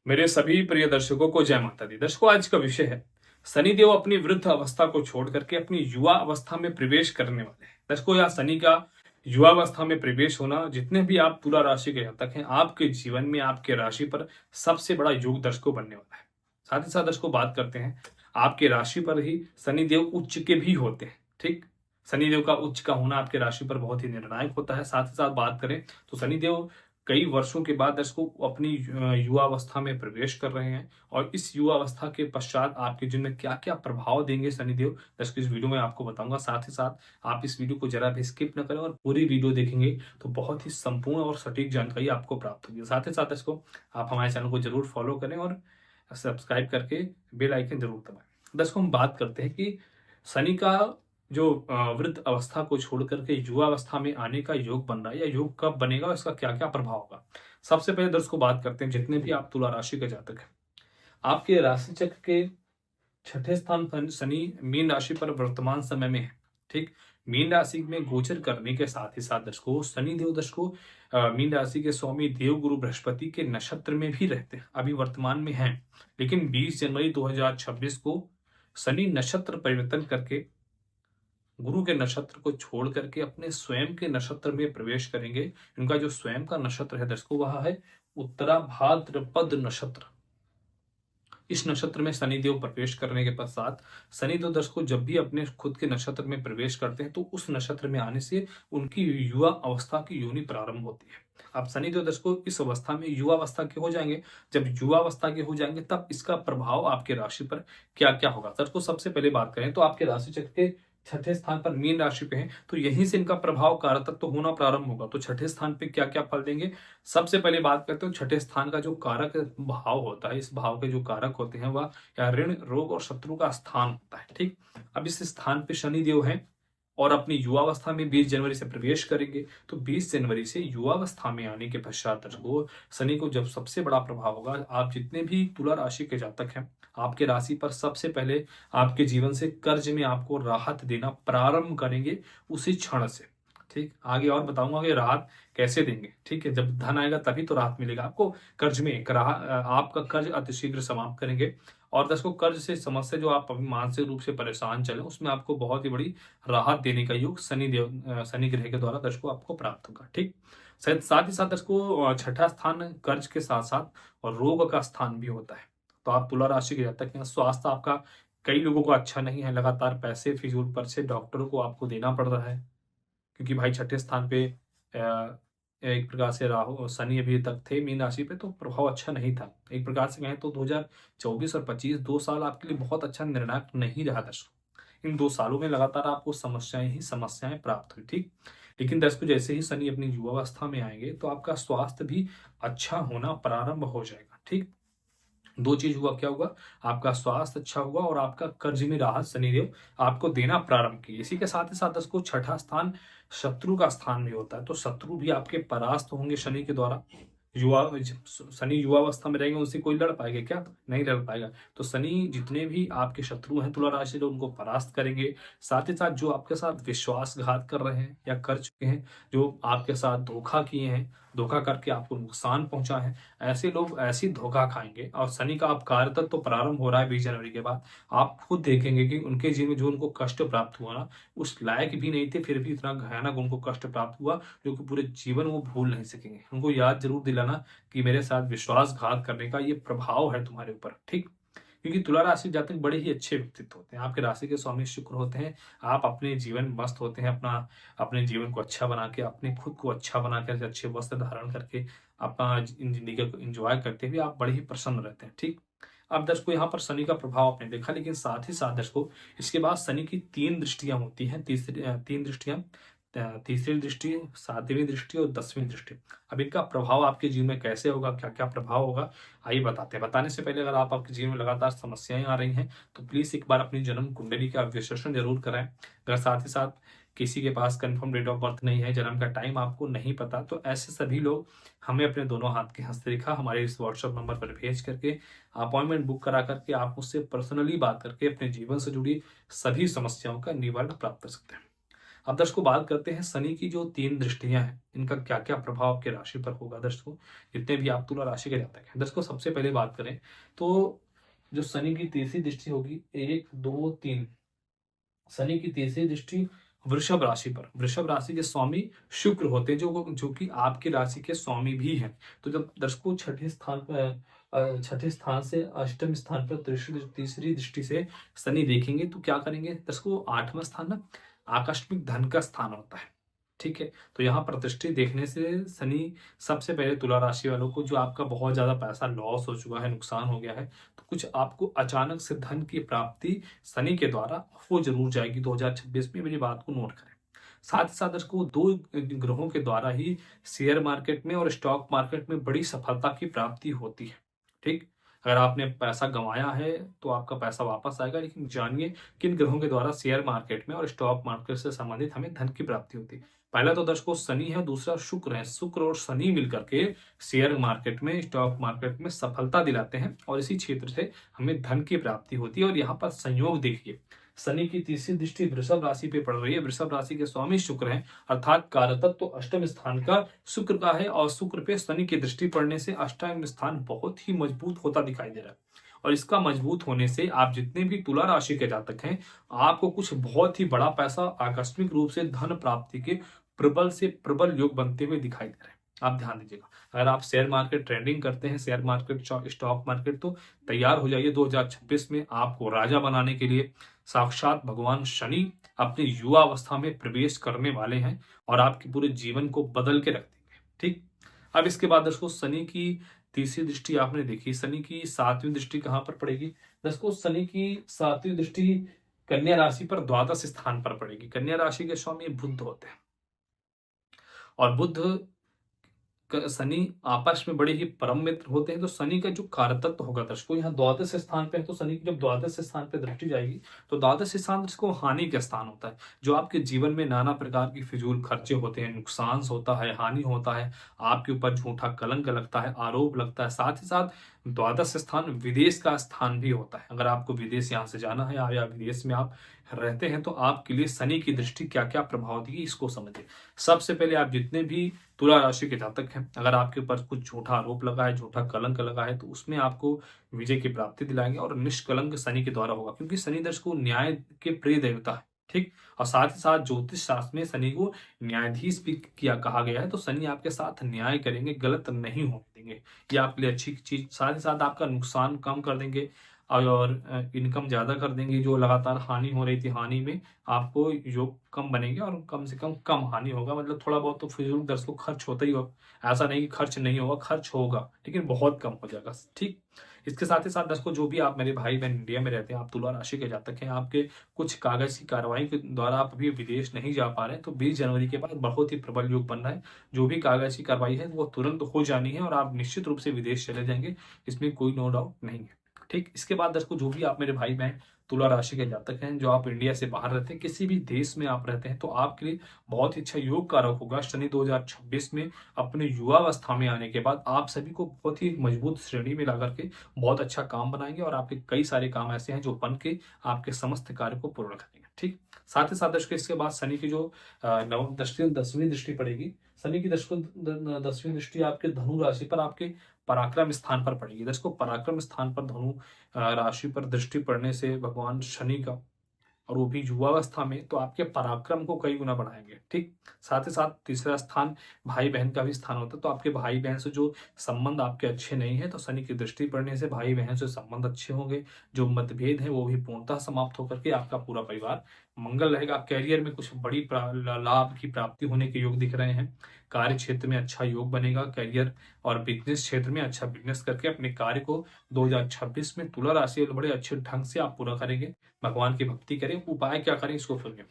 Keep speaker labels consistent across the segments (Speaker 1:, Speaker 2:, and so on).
Speaker 1: मेरे सभी प्रिय दर्शकों को जय माता दी। दर्शकों, आज का विषय है शनिदेव अपनी वृद्ध अवस्था को छोड़ करके अपनी युवा अवस्था में प्रवेश करने वाले हैं। दर्शकों, यह शनि का युवा अवस्था में प्रवेश होना, जितने भी आप तुला राशि के जातक हैं, आपके जीवन में आपके राशि पर सबसे बड़ा योग दर्शकों बनने वाला है। साथ ही साथ दर्शकों बात करते हैं, आपके राशि पर ही शनिदेव उच्च के भी होते हैं। ठीक, शनिदेव का उच्च का होना आपके राशि पर बहुत ही निर्णायक होता है। साथ ही साथ बात करें तो शनिदेव कई वर्षों के बाद दर्शकों अपनी युवा अवस्था में प्रवेश कर रहे हैं, और इस युवा अवस्था के पश्चात आपके जीवन में क्या क्या प्रभाव देंगे शनिदेव, दर्शकों इस वीडियो में आपको बताऊंगा। साथ ही साथ आप इस वीडियो को जरा भी स्किप न करें और पूरी वीडियो देखेंगे तो बहुत ही संपूर्ण और सटीक जानकारी आपको प्राप्त होगी। साथ ही साथ दर्शकों आप हमारे चैनल को जरूर फॉलो करें और सब्सक्राइब करके बेल आइकन जरूर दबाएं। दर्शकों हम बात करते हैं कि शनि का जो वृद्ध अवस्था को छोड़ करके युवा अवस्था में आने का योग बन रहा है, या योग कब बनेगा और इसका क्या क्या प्रभाव होगा। सबसे पहले दर्शकों बात करते हैं, जितने भी आप तुला राशि के जातक हैं, आपके राशि चक्र के छठे स्थान पर शनि मीन राशि पर वर्तमान समय में है। ठीक, मीन राशि में गोचर करने के साथ ही साथ दर्शकों शनि देव दर्शकों मीन राशि के स्वामी देव गुरु बृहस्पति के नक्षत्र में भी रहते हैं, अभी वर्तमान में हैं। लेकिन 20 जनवरी 2026 को शनि नक्षत्र परिवर्तन करके गुरु के नक्षत्र को छोड़ करके अपने स्वयं के नक्षत्र में प्रवेश करेंगे। इनका जो स्वयं का नक्षत्र है दर्शकों वह है उत्तरा भाद्रपद नक्षत्र। इस नक्षत्र में शनिदेव प्रवेश करने के पश्चात शनिदेव दर्शकों जब भी अपने खुद के नक्षत्र में प्रवेश करते हैं तो उस नक्षत्र में आने से उनकी युवा अवस्था की योनि प्रारंभ होती है। अब शनिदेव दर्शकों इस अवस्था में युवा अवस्था के हो जाएंगे। जब युवा अवस्था के हो जाएंगे तब इसका प्रभाव आपके राशि पर क्या क्या होगा। दर्शकों सबसे पहले बात करें तो आपके राशि चक्र के छठे स्थान पर मीन राशि पे है, तो यहीं से इनका प्रभाव कारकत्व तो होना प्रारंभ होगा। तो छठे स्थान पे क्या क्या फल देंगे, सबसे पहले बात करते हो छठे स्थान का जो कारक भाव होता है, इस भाव के जो कारक होते हैं वह या ऋण रोग और शत्रु का स्थान होता है। ठीक, अब इस स्थान पे शनिदेव है और अपनी युवावस्था में 20 जनवरी से प्रवेश करेंगे। तो 20 जनवरी से युवावस्था में आने के पश्चात दर्शकों शनि को जब सबसे बड़ा प्रभाव होगा, आप जितने भी तुला राशि के जातक हैं, आपके राशि पर सबसे पहले आपके जीवन से कर्ज में आपको राहत देना प्रारंभ करेंगे उसी क्षण से। ठीक, आगे और बताऊंगा कि राहत कैसे देंगे। ठीक है, जब धन आएगा तभी तो राहत मिलेगा आपको। कर्ज में आपका कर्ज अतिशीघ्र समाप्त करेंगे। और दर्शकों कर्ज से समस्या जो आप अभी मानसिक रूप से परेशान चले उसमें आपको बहुत ही बड़ी राहत देने का योग शनि ग्रह के द्वारा दर्शकों आपको प्राप्त होगा। ठीक, साथ ही साथ दर्शकों छठा स्थान कर्ज के साथ साथ और रोग का स्थान भी होता है। तो आप तुला राशि के जातक हैं, स्वास्थ्य आपका कई लोगों को अच्छा नहीं है, लगातार पैसे फिजूल पर से डॉक्टरों को आपको देना पड़ रहा है, क्योंकि भाई छठे स्थान पे एक प्रकार से राहु शनि अभी तक थे मीन राशि पे, तो प्रभाव अच्छा नहीं था। एक प्रकार से कहें तो 2024 और 25 2 साल आपके लिए बहुत अच्छा निर्णायक नहीं रहा दर्शकों। इन 2 सालों में लगातार आपको समस्याएं ही समस्याएं प्राप्त हुई। ठीक, लेकिन दर्शकों जैसे ही शनि अपनी युवावस्था में आएंगे तो आपका स्वास्थ्य भी अच्छा होना प्रारंभ हो जाएगा। ठीक, 2 चीज हुआ, क्या हुआ, आपका स्वास्थ्य अच्छा हुआ और आपका कर्ज में राहत शनिदेव आपको देना प्रारंभ किए। इसी के साथ ही साथ इसको छठा स्थान शत्रु का स्थान भी होता है, तो शत्रु भी आपके परास्त होंगे शनि के द्वारा। युवा शनि युवावस्था में रहेंगे, उनसे कोई लड़ पाएगा क्या, नहीं लड़ पाएगा। तो शनि जितने भी आपके शत्रु हैं तुला राशि के, उनको परास्त करेंगे। साथ ही साथ जो आपके साथ विश्वासघात कर रहे हैं या कर चुके हैं, जो आपके साथ धोखा किए हैं, धोखा करके आपको नुकसान पहुंचा है, ऐसे लोग ऐसी धोखा खाएंगे। और शनि का आप कार्यतत्व तो प्रारंभ हो रहा है 20 जनवरी के बाद। आप खुद देखेंगे कि उनके जीवन में जो उनको कष्ट प्राप्त हुआ ना, उस लायक भी नहीं थे, फिर भी इतना भयानक उनको कष्ट प्राप्त हुआ जो कि पूरे जीवन वो भूल नहीं सकेंगे। उनको याद जरूर दिलाना कि मेरे साथ विश्वासघात करने का ये प्रभाव है तुम्हारे ऊपर। ठीक, क्योंकि तुला राशि जातक बड़े ही अच्छे व्यक्तित्व होते हैं, आपके राशि के स्वामी शुक्र होते हैं। आप अपने जीवन मस्त होते हैं, अपने जीवन को अच्छा बना के, अपने खुद को अच्छा बना कर, अच्छे वस्त्र धारण करके अपना जिंदगी को एंजॉय करते हुए आप बड़े ही प्रसन्न रहते हैं। ठीक, अब दर्शकों यहाँ पर शनि का प्रभाव आपने देखा, लेकिन साथ ही साथ दर्शकों इसके बाद शनि की 3 दृष्टियां होती हैं। 3 दृष्टियां, तीसरी दृष्टि, 7वीं दृष्टि और 10वीं दृष्टि। अब इनका प्रभाव आपके जीवन में कैसे होगा, क्या क्या प्रभाव होगा, आइए बताते हैं। बताने से पहले अगर आपके जीवन में लगातार समस्याएं आ रही हैं तो प्लीज एक बार अपनी जन्म कुंडली का विश्लेषण जरूर कराएं। अगर साथ ही साथ किसी के पास कंफर्म डेट ऑफ बर्थ नहीं है, जन्म का टाइम आपको नहीं पता, तो ऐसे सभी लोग हमें अपने दोनों हाथ की हस्तरेखा हमारे इस व्हाट्सएप नंबर पर भेज करके अपॉइंटमेंट बुक करा करके आप मुझसे पर्सनली बात करके अपने जीवन से जुड़ी सभी समस्याओं का निवारण प्राप्त कर सकते हैं। अब दर्शकों बात करते हैं शनि की जो 3 दृष्टियां हैं, इनका क्या क्या प्रभाव आपके राशि पर होगा। दर्शकों जितने भी आप तुला राशि के जातक हैं, दर्शकों सबसे पहले बात करें तो जो शनि की तीसरी दृष्टि होगी, 1 2 3, शनि की तीसरी दृष्टि वृषभ राशि पर। वृषभ राशि के स्वामी शुक्र होते हैं, जो कि आपकी राशि के स्वामी भी हैं। तो जब दर्शकों छठे स्थान से अष्टम स्थान पर तीसरी दृष्टि से शनि देखेंगे तो क्या करेंगे दर्शकों, 8वां स्थान ना आकस्मिक धन का स्थान होता है। ठीक है, तो यहाँ प्रतिष्ठित देखने से शनि सबसे पहले तुला राशि वालों को, जो आपका बहुत ज्यादा पैसा लॉस हो चुका है, नुकसान हो गया है, तो कुछ आपको अचानक से धन की प्राप्ति शनि के द्वारा हो जरूर जाएगी 2026 में। मेरी बात को नोट करें। साथ ही साथ दर्शकों 2 ग्रहों के द्वारा ही शेयर मार्केट में और स्टॉक मार्केट में बड़ी सफलता की प्राप्ति होती है। ठीक, अगर आपने पैसा गंवाया है तो आपका पैसा वापस आएगा, लेकिन जानिए किन ग्रहों के द्वारा शेयर मार्केट में और स्टॉक मार्केट से संबंधित हमें धन की प्राप्ति होती है। पहला तो दर्शकों शनि है, दूसरा शुक्र है। शुक्र और शनि मिलकर के शेयर मार्केट में, स्टॉक मार्केट में सफलता दिलाते हैं और इसी क्षेत्र से हमें धन की प्राप्ति होती है। और यहाँ पर संयोग देखिए, शनि की तीसरी दृष्टि वृषभ राशि पे पड़ रही है। वृषभ राशि के स्वामी शुक्र हैं, अर्थात कारतत्व तो अष्टम स्थान का शुक्र का है, और शुक्र पे शनि की दृष्टि पड़ने से अष्टम स्थान बहुत ही मजबूत होता दिखाई दे रहा है। और इसका मजबूत होने से आप जितने भी तुला राशि के जातक हैं, आपको कुछ बहुत ही बड़ा पैसा आकस्मिक रूप से धन प्राप्ति के प्रबल से प्रबल योग बनते हुए दिखाई दे रहे हैं। आप ध्यान दीजिएगा, अगर आप शेयर मार्केट ट्रेडिंग करते हैं, शेयर मार्केट स्टॉक मार्केट, तो तैयार हो जाइए। 2026 में आपको राजा बनाने के लिए साक्षात भगवान शनि अपनी युवा अवस्था में प्रवेश करने वाले हैं और आपके पूरे जीवन को बदल के रख देंगे। ठीक, अब इसके बाद दर्शकों शनि की तीसरी दृष्टि आपने देखी, शनि की 7वीं दृष्टि कहां पर पड़ेगी दर्शकों, शनि की 7वीं दृष्टि कन्या राशि पर द्वादश स्थान पर पड़ेगी। कन्या राशि के स्वामी बुध होते हैं और बुध शनि आपस में बड़े ही परम मित्र होते हैं। तो शनि का जो कारतत्व होगा दर्शकों, यहाँ द्वादश स्थान पे है, तो शनि की जब द्वादश स्थान पे दृष्टि जाएगी तो द्वादश स्थान दर्शकों हानि का स्थान होता है। जो आपके जीवन में नाना प्रकार की फिजूल खर्चे होते हैं, नुकसान होता है, हानि होता है, आपके ऊपर झूठा कलंक लगता है, आरोप लगता है। साथ ही साथ द्वादश स्थान विदेश का स्थान भी होता है। अगर आपको विदेश यहाँ से जाना है या विदेश में आप रहते हैं तो आपके लिए शनि की दृष्टि क्या क्या प्रभाव देगी इसको समझिए। सबसे पहले आप जितने भी तुला राशि के जातक हैं, अगर आपके ऊपर कुछ झूठा आरोप लगा है, झूठा कलंक लगा है, तो उसमें आपको विजय की प्राप्ति दिलाएंगे और निष्कलंक शनि के द्वारा होगा, क्योंकि शनि दर्शकों न्याय के प्रिय देवता है। ठीक, और साथ ही साथ ज्योतिष शास्त्र में शनि को न्यायाधीश भी किया कहा गया है। तो शनि आपके साथ न्याय करेंगे, गलत नहीं होने देंगे, ये आपके लिए अच्छी चीज। साथ ही साथ आपका नुकसान कम कर देंगे और इनकम ज्यादा कर देंगे। जो लगातार हानि हो रही थी, हानि में आपको योग कम बनेंगे और कम से कम हानि होगा। मतलब थोड़ा बहुत तो फिजूल दर्शकों खर्च होता ही होगा, ऐसा नहीं कि खर्च नहीं होगा, खर्च होगा लेकिन बहुत कम हो जाएगा। ठीक, इसके साथ ही साथ दर्शकों जो भी आप मेरे भाई बहन इंडिया में रहते हैं, आप तुला राशि के जातक हैं, आपके कुछ कागज की कार्रवाई के द्वारा आप अभी विदेश नहीं जा पा रहे हैं, तो 20 जनवरी के बाद बहुत ही प्रबल योग बन रहा है। जो भी कागज की कार्रवाई है वो तुरंत हो जानी है और आप निश्चित रूप से विदेश चले जाएंगे, इसमें कोई नो डाउट नहीं है। ठीक, इसके बाद दर्शकों जो भी आप मेरे भाई बहन तुला राशि के जातक हैं, जो आप इंडिया से बाहर रहते हैं, किसी भी देश में आप रहते हैं, तो आपके लिए बहुत ही अच्छा योग कारक होगा। शनि 2026 में अपने युवावस्था में आने के बाद आप सभी को बहुत ही मजबूत श्रेणी में ला करके बहुत अच्छा काम बनाएंगे और आपके कई सारे काम ऐसे हैं जो बन के आपके समस्त कार्य को पूर्ण करेंगे। ठीक, साथ ही साथ दर्शकों इसके बाद शनि की जो नवम दृष्टि 10वीं दृष्टि पड़ेगी, शनि की दर्शकों 10वीं दृष्टि आपके धनु राशि पर, आपके पराक्रम स्थान पर पड़ेगी। दर्शकों पराक्रम स्थान पर धनु राशि पर दृष्टि पड़ने से भगवान शनि का, और वो भी युवावस्था में, तो आपके पराक्रम को कई गुना बढ़ाएंगे। ठीक, साथ ही साथ तीसरा स्थान भाई बहन का भी स्थान होता है। तो आपके भाई बहन से जो संबंध आपके अच्छे नहीं है, तो शनि की दृष्टि पड़ने से भाई बहन से संबंध अच्छे होंगे। जो मतभेद है वो भी पूर्णतः समाप्त होकर के आपका पूरा परिवार मंगल रहेगा। कैरियर में कुछ बड़ी लाभ की प्राप्ति होने के योग दिख रहे हैं। कार्य क्षेत्र में अच्छा योग बनेगा, कैरियर और बिजनेस क्षेत्र में अच्छा बिजनेस करके अपने कार्य को 2026 में तुला राशि वाले बड़े अच्छे ढंग से आप पूरा करेंगे। भगवान की भक्ति करें। उपाय क्या करें इसको सुनिए।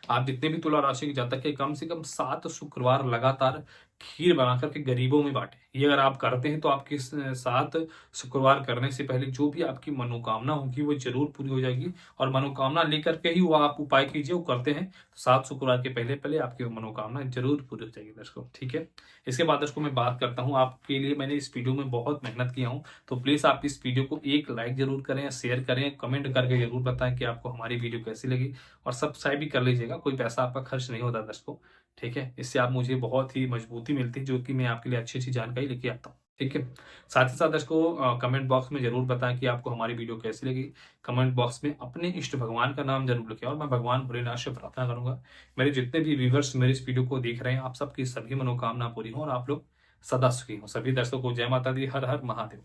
Speaker 1: आप जितने भी तुला राशि के जातक है, कम से कम 7 शुक्रवार लगातार खीर बना करके गरीबों में बांटें। ये अगर आप करते हैं तो आपके साथ शुक्रवार करने से पहले जो भी आपकी मनोकामना होगी वो जरूर पूरी हो जाएगी। और मनोकामना लेकर के ही वो आप उपाय कीजिए, वो करते हैं तो 7 शुक्रवार के पहले पहले आपकी मनोकामना जरूर पूरी हो जाएगी दर्शकों। ठीक है, इसके बाद दर्शकों मैं बात करता हूँ, आपके लिए मैंने इस वीडियो में बहुत मेहनत किया हूँ, तो प्लीज आप इस वीडियो को एक लाइक जरूर करें, शेयर करें, कमेंट करके जरूर बताएं कि आपको हमारी वीडियो कैसी लगी। और सब्सक्राइब भी कर लीजिएगा, कोई पैसा आपका खर्च नहीं होता दर्शकों। ठीक है, इससे आप मुझे बहुत ही मजबूती मिलती है, जो कि मैं आपके लिए अच्छी अच्छी जानकारी लेके आता हूँ। ठीक है, साथ ही साथ दर्शकों कमेंट बॉक्स में जरूर बताएं कि आपको हमारी वीडियो कैसी लगी। कमेंट बॉक्स में अपने इष्ट भगवान का नाम जरूर लिखें, और मैं भगवान भोलेनाथ से प्रार्थना करूंगा मेरे जितने भी व्यूवर्स मेरे इस वीडियो को देख रहे हैं, आप सबकी सभी मनोकामना पूरी हो और आप लोग सदा सुखी हो। सभी दर्शकों को जय माता दी, हर हर महादेव।